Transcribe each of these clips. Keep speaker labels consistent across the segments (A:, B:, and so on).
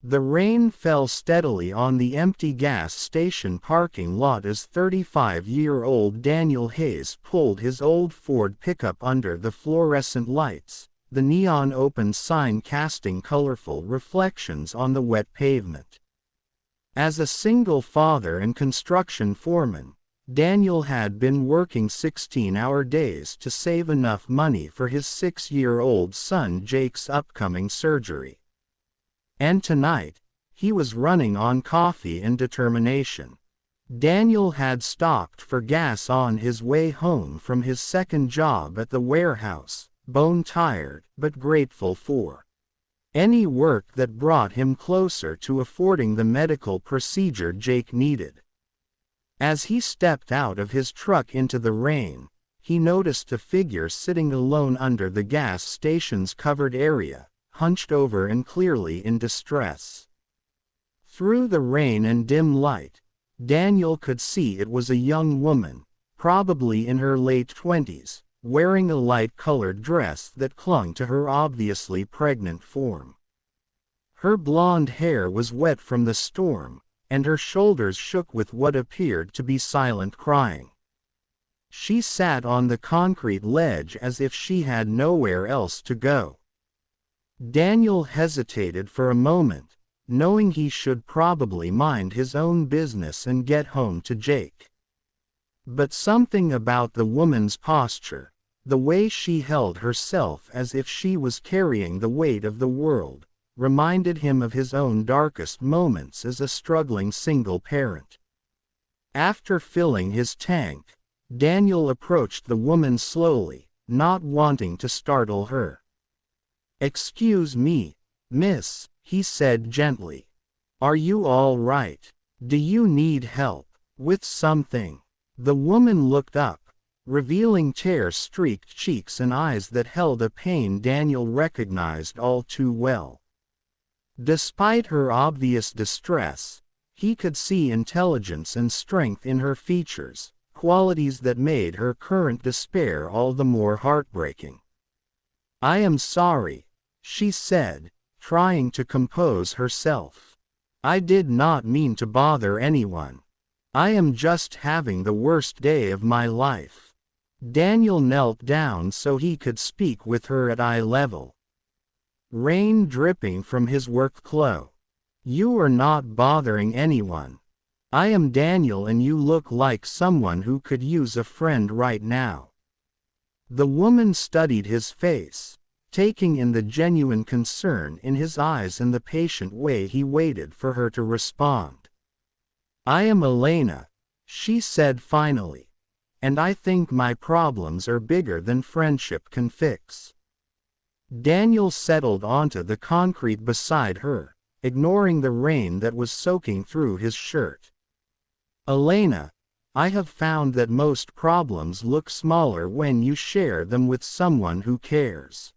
A: The rain fell steadily on the empty gas station parking lot as 35-year-old Daniel Hayes pulled his old Ford pickup under the fluorescent lights, the neon open sign casting colorful reflections on the wet pavement. As a single father and construction foreman, Daniel had been working 16-hour days to save enough money for his 6-year-old son Jake's upcoming surgery. And tonight, he was running on coffee and determination. Daniel had stopped for gas on his way home from his second job at the warehouse, bone-tired but grateful for any work that brought him closer to affording the medical procedure Jake needed. As he stepped out of his truck into the rain, he noticed a figure sitting alone under the gas station's covered area, hunched over and clearly in distress. Through the rain and dim light, Daniel could see it was a young woman, probably in her late 20s, wearing a light-colored dress that clung to her obviously pregnant form. Her blonde hair was wet from the storm, and her shoulders shook with what appeared to be silent crying. She sat on the concrete ledge as if she had nowhere else to go. Daniel hesitated for a moment, knowing he should probably mind his own business and get home to Jake. But something about the woman's posture, the way she held herself as if she was carrying the weight of the world, reminded him of his own darkest moments as a struggling single parent. After filling his tank, Daniel approached the woman slowly, not wanting to startle her. "Excuse me, miss," he said gently. "Are you all right? Do you need help with something?" The woman looked up, revealing tear-streaked cheeks and eyes that held a pain Daniel recognized all too well. Despite her obvious distress, he could see intelligence and strength in her features, qualities that made her current despair all the more heartbreaking. "I am sorry," she said, trying to compose herself. "I did not mean to bother anyone. I am just having the worst day of my life." Daniel knelt down so he could speak with her at eye level. Rain dripping from his work clothes. "You are not bothering anyone. I am Daniel and you look like someone who could use a friend right now." The woman studied his face, taking in the genuine concern in his eyes and the patient way he waited for her to respond. "I am Elena," she said finally, "and I think my problems are bigger than friendship can fix." Daniel settled onto the concrete beside her, ignoring the rain that was soaking through his shirt. "Elena, I have found that most problems look smaller when you share them with someone who cares."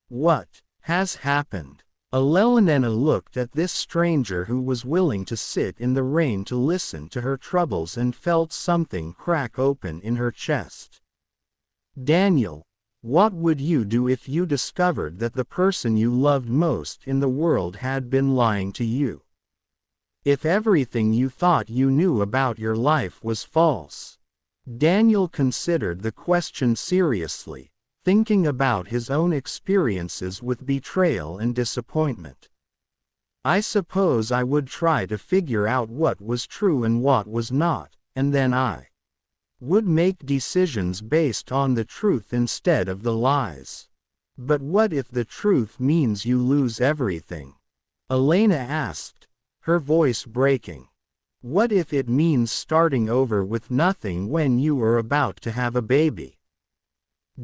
A: "What has happened?" Elena looked at this stranger who was willing to sit in the rain to listen to her troubles and felt something crack open in her chest. "Daniel, what would you do if you discovered that the person you loved most in the world had been lying to you? If everything you thought you knew about your life was false?" Daniel considered the question seriously, thinking about his own experiences with betrayal and disappointment. "I suppose I would try to figure out what was true and what was not, and then I would make decisions based on the truth instead of the lies. But what if the truth means you lose everything?" Elena asked, her voice breaking. "What if it means starting over with nothing when you are about to have a baby?"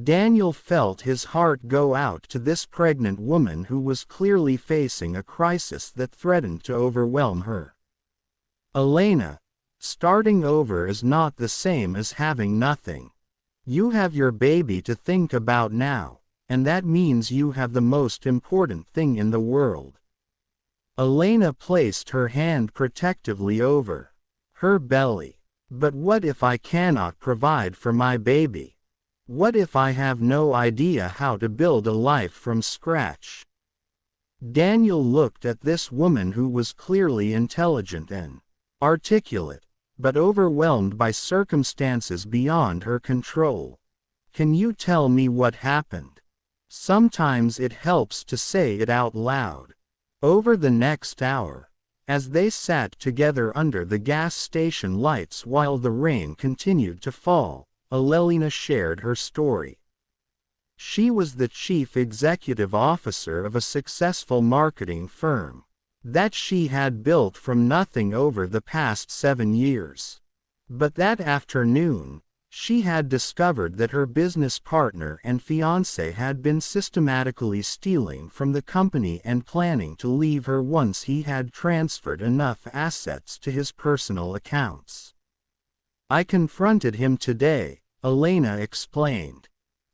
A: Daniel felt his heart go out to this pregnant woman who was clearly facing a crisis that threatened to overwhelm her. "Elena, starting over is not the same as having nothing. You have your baby to think about now, and that means you have the most important thing in the world." Elena placed her hand protectively over her belly. "But what if I cannot provide for my baby? What if I have no idea how to build a life from scratch?" Daniel looked at this woman who was clearly intelligent and articulate, but overwhelmed by circumstances beyond her control. Can you tell me what happened? Sometimes it helps to say it out loud. Over the next hour, as they sat together under the gas station lights while the rain continued to fall, Elena shared her story. She was the chief executive officer of a successful marketing firm that she had built from nothing over the past 7 years. But that afternoon, she had discovered that her business partner and fiancé had been systematically stealing from the company and planning to leave her once he had transferred enough assets to his personal accounts. I confronted him today, Elena explained.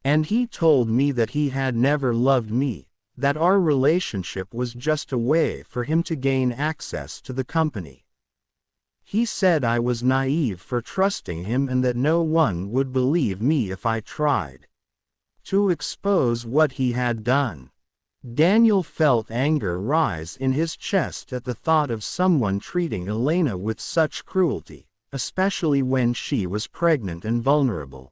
A: And he told me that he had never loved me, that our relationship was just a way for him to gain access to the company. He said I was naive for trusting him and that no one would believe me if I tried to expose what he had done. Daniel felt anger rise in his chest at the thought of someone treating Elena with such cruelty, especially when she was pregnant and vulnerable.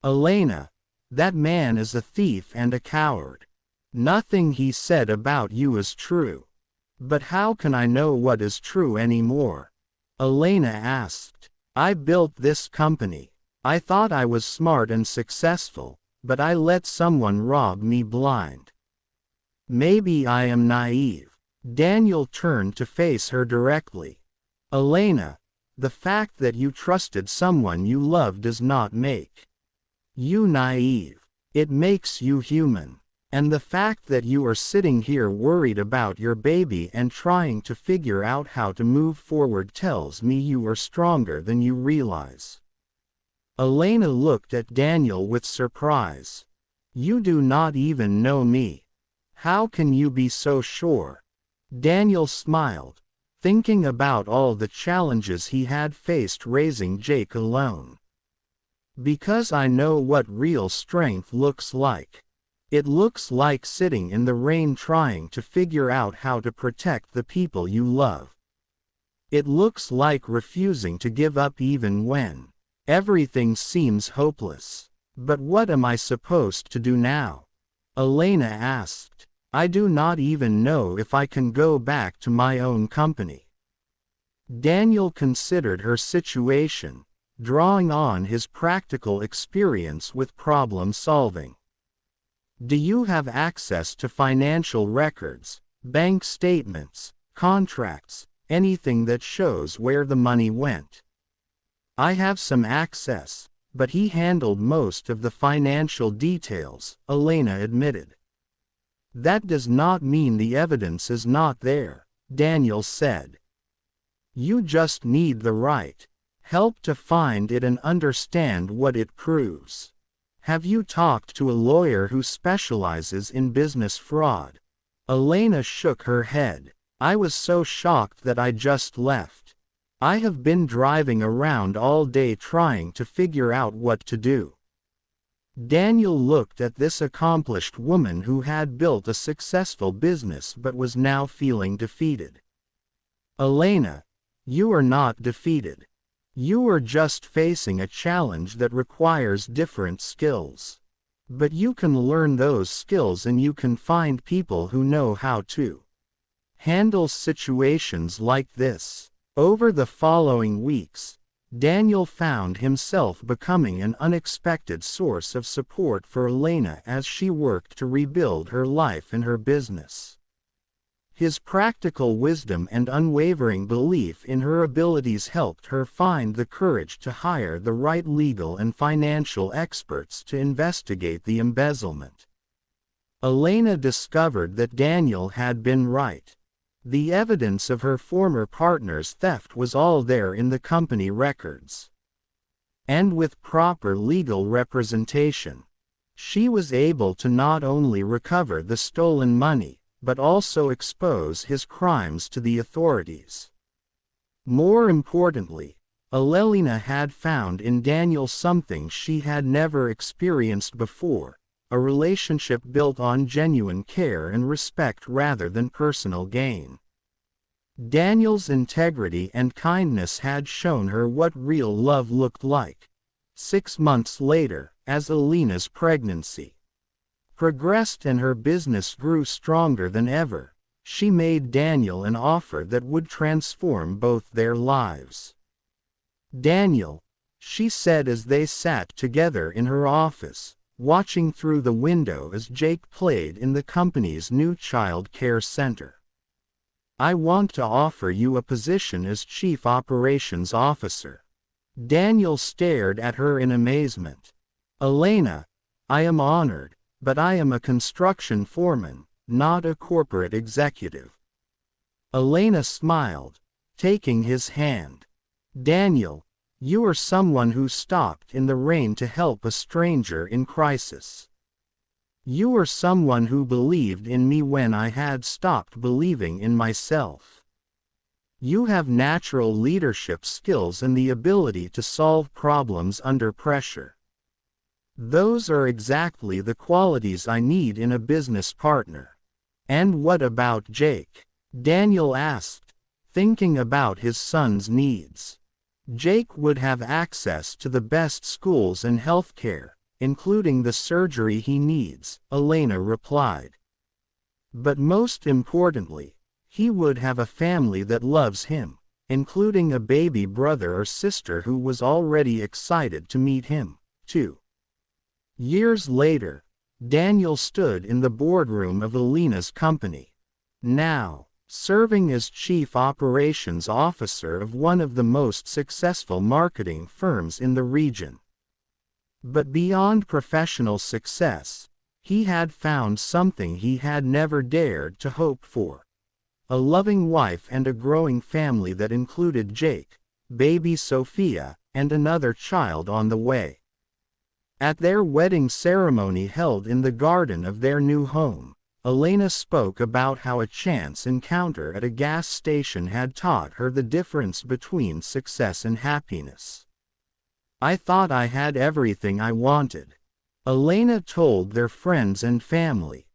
A: Elena, that man is a thief and a coward. Nothing he said about you is true. But how can I know what is true anymore? Elena asked. I built this company. I thought I was smart and successful, but I let someone rob me blind. Maybe I am naive. Daniel turned to face her directly. Elena, the fact that you trusted someone you love does not make you naive. It makes you human. And the fact that you are sitting here worried about your baby and trying to figure out how to move forward tells me you are stronger than you realize. Elena looked at Daniel with surprise. You do not even know me. How can you be so sure? Daniel smiled, thinking about all the challenges he had faced raising Jake alone. Because I know what real strength looks like. It looks like sitting in the rain trying to figure out how to protect the people you love. It looks like refusing to give up even when everything seems hopeless. But what am I supposed to do now? Elena asked. I do not even know if I can go back to my own company. Daniel considered her situation, drawing on his practical experience with problem solving. Do you have access to financial records, bank statements, contracts, anything that shows where the money went? I have some access, but he handled most of the financial details, Elena admitted. That does not mean the evidence is not there, Daniel said. You just need the right help to find it and understand what it proves. Have you talked to a lawyer who specializes in business fraud? Elena shook her head. I was so shocked that I just left. I have been driving around all day trying to figure out what to do. Daniel looked at this accomplished woman who had built a successful business but was now feeling defeated. Elena, you are not defeated. You are just facing a challenge that requires different skills. But you can learn those skills and you can find people who know how to handle situations like this. Over the following weeks, Daniel found himself becoming an unexpected source of support for Elena as she worked to rebuild her life and her business. His practical wisdom and unwavering belief in her abilities helped her find the courage to hire the right legal and financial experts to investigate the embezzlement. Elena discovered that Daniel had been right. The evidence of her former partner's theft was all there in the company records. And with proper legal representation, she was able to not only recover the stolen money, but also expose his crimes to the authorities. More importantly, Elena had found in Daniel something she had never experienced before, a relationship built on genuine care and respect rather than personal gain. Daniel's integrity and kindness had shown her what real love looked like. 6 months later, as Elena's pregnancy progressed and her business grew stronger than ever, she made Daniel an offer that would transform both their lives. "Daniel," she said as they sat together in her office, watching through the window as Jake played in the company's new child care center. "I want to offer you a position as Chief Operations Officer." Daniel stared at her in amazement. "Elena, I am honored, but I am a construction foreman, not a corporate executive." Elena smiled, taking his hand. "Daniel, you are someone who stopped in the rain to help a stranger in crisis. You are someone who believed in me when I had stopped believing in myself. You have natural leadership skills and the ability to solve problems under pressure. Those are exactly the qualities I need in a business partner." "And what about Jake?" Daniel asked, thinking about his son's needs. "Jake would have access to the best schools and healthcare, including the surgery he needs," Elena replied. "But most importantly, he would have a family that loves him, including a baby brother or sister who was already excited to meet him, too." Years later, Daniel stood in the boardroom of Elena's company, now serving as Chief Operations Officer of one of the most successful marketing firms in the region. But beyond professional success, he had found something he had never dared to hope for: a loving wife and a growing family that included Jake, baby Sophia, and another child on the way. At their wedding ceremony held in the garden of their new home, Elena spoke about how a chance encounter at a gas station had taught her the difference between success and happiness. "I thought I had everything I wanted," Elena told their friends and family.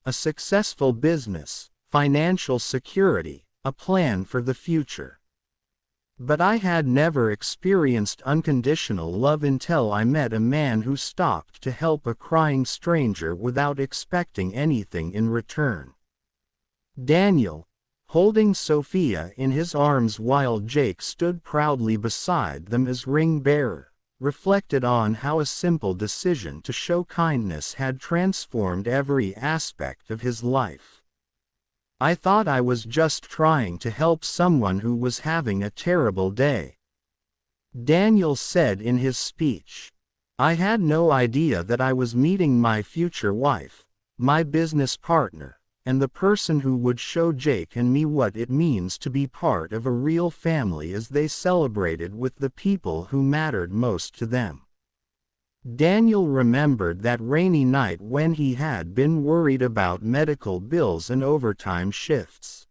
A: "A successful business, financial security, a plan for the future. But I had never experienced unconditional love until I met a man who stopped to help a crying stranger without expecting anything in return." Daniel, holding Sophia in his arms while Jake stood proudly beside them as ring bearer, reflected on how a simple decision to show kindness had transformed every aspect of his life. "I thought I was just trying to help someone who was having a terrible day," Daniel said in his speech. "I had no idea that I was meeting my future wife, my business partner, and the person who would show Jake and me what it means to be part of a real family," as they celebrated with the people who mattered most to them. Daniel remembered that rainy night when he had been worried about medical bills and overtime shifts.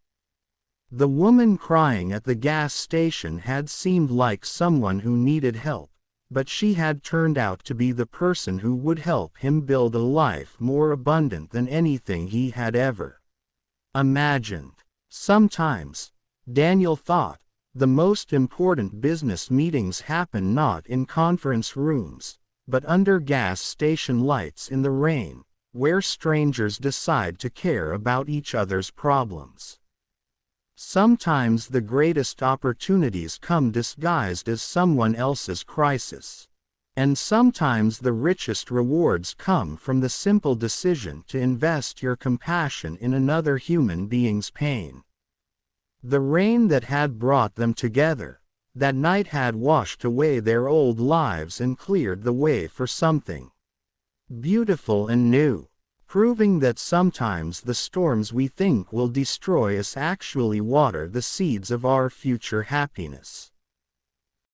A: The woman crying at the gas station had seemed like someone who needed help, but she had turned out to be the person who would help him build a life more abundant than anything he had ever imagined. Sometimes, Daniel thought, the most important business meetings happen not in conference rooms, but under gas station lights in the rain, where strangers decide to care about each other's problems. Sometimes the greatest opportunities come disguised as someone else's crisis. And sometimes the richest rewards come from the simple decision to invest your compassion in another human being's pain. The rain that had brought them together that night had washed away their old lives and cleared the way for something beautiful and new, proving that sometimes the storms we think will destroy us actually water the seeds of our future happiness.